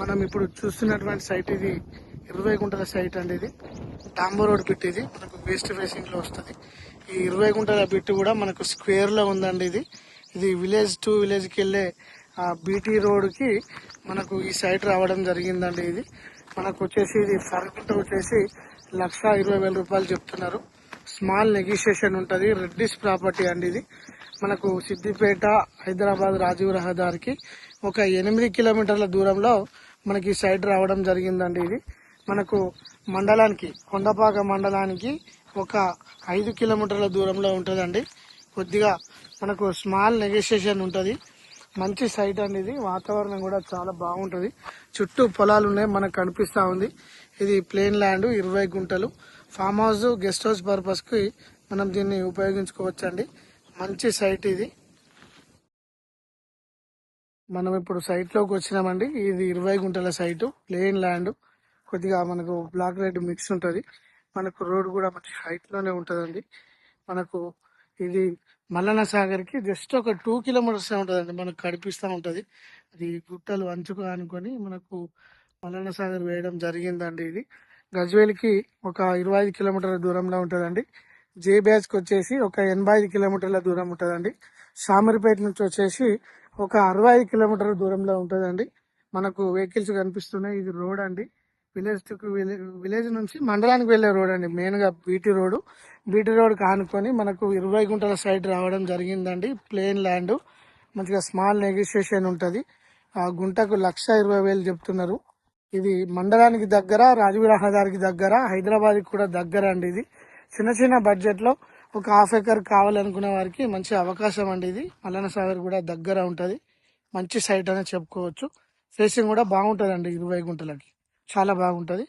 మనం ఇప్పుడు చూస్తున్నటువంటి సైట్ ఇది 20 గుంటల సైట్ అండి. ఇది డాంబర్ రోడ్ బిట్. ఇది మనకు వెస్ట్ ఫేసింగ్ లో వస్తుంది. ఈ 20 గుంటల బిట్ కూడా మనకు స్క్వేర్ లో ఉందండి. ఇది విలేజ్ టు విలేజ్ కి వెళ్ళే బీటీ రోడ్ కి మనకు ఈ సైట్ రావడం జరిగిందండి. ఇది మనకు వచ్చేసి ఇది ఫర్గుంట వచ్చేసి 1,20,000 రూపాయలు చెప్తున్నారు. స్మాల్ నెగోషియేషన్ ఉంటది. రెడ్డిస్ ప్రాపర్టీ అండి. ఇది మనకు సిద్దిపేట హైదరాబాద్ రాజీవ్ రహదారికి ఒక 8 కిలోమీటర్ల దూరంలో మనకి సైడ్ రావడం జరిగిందండి. ఇది మనకు మండలానికి కొండపాక మండలానికి ఒక 5 కిలోమీటర్ల దూరంలో ఉంటుందండి. కొద్దిగా మనకు స్మాల్ నెగోషియేషన్ ఉంటుంది. మంచి సైట్ అండి. ఇది వాతావరణం కూడా చాలా బాగుంటది. చుట్టూ పొలాలు ఉన్నాయి, మనకు కనిపిస్తా ఉంది. ఇది ప్లేన్ ల్యాండ్ 20 గుంటలు. Farm house guest house purpose కి మనం దీన్ని ఉపయోగించుకోవచ్చండి. మంచి సైట్ ఇది. మనం ఇప్పుడు సైట్ లోకి వచ్చినామండి. ఇది 20 గుంటల సైటు, ప్లేన్ ల్యాండ్. కొద్దిగా మనకు బ్లాక్ రెడ్ మిక్స్ ఉంటది. మనకు రోడ్ కూడా మంచి హైట్ లోనే ఉంటదండి. మనకు ఇది మల్లన్న సాగర్ కి జస్ట్ ఒక 2 కిలోమీటర్స్ ఉంటదండి. మనకు కనిపిస్తా ఉంటది. అది గుట్టలు అంచుకు అనుకొని మనకు మల్లన్న సాగర్ వేయడం జరిగిందండి. ఇది గజ్వేల్కి ఒక 25 కిలోమీటర్ల దూరంలో ఉంటదండి. జే బ్యాచ్ కి వచ్చేసి ఒక 85 కిలోమీటర్ల దూరం ఉంటదండి. షామీర్పేట నుంచి వచ్చేసి ఒక 65 కిలోమీటర్ల దూరంలో ఉంటదండి. మనకు వెహికల్స్ కనిపిస్తున్నాయి. ఇది రోడ్ అండి. విలేజ్ టు విలేజ్ నుంచి మండలానికి వెళ్లే రోడ్ అండి. మెయిన్ గా బీటీ రోడ్ కానుకొని మనకు 20 గుంటల సైడ్ రావడం జరిగిందండి. ప్లేన్ ల్యాండ్, మంచిగా స్మాల్ నెగోషియేషన్ ఉంటది. ఆ గుంటకు 1,20,000 చెప్తున్నారు. ఇది మండలానికి దగ్గర, రాజీవ్ రహదారికి దగ్గర, హైదరాబాద్ కి కూడా దగ్గర అండి. ఇది చిన్న చిన్న బడ్జెట్ లో ఒక హాఫ్ ఎకర్ కావాలనుకునే వారికి మంచి అవకాశం అండి. ఇది మల్లన్న సాగర్ కూడా దగ్గర ఉంటది. మంచి సైట్ అని చెప్పుకోవచ్చు. ఫేసింగ్ కూడా బాగుంటదండి. 20 గుంటలకి చాలా బాగుంటది.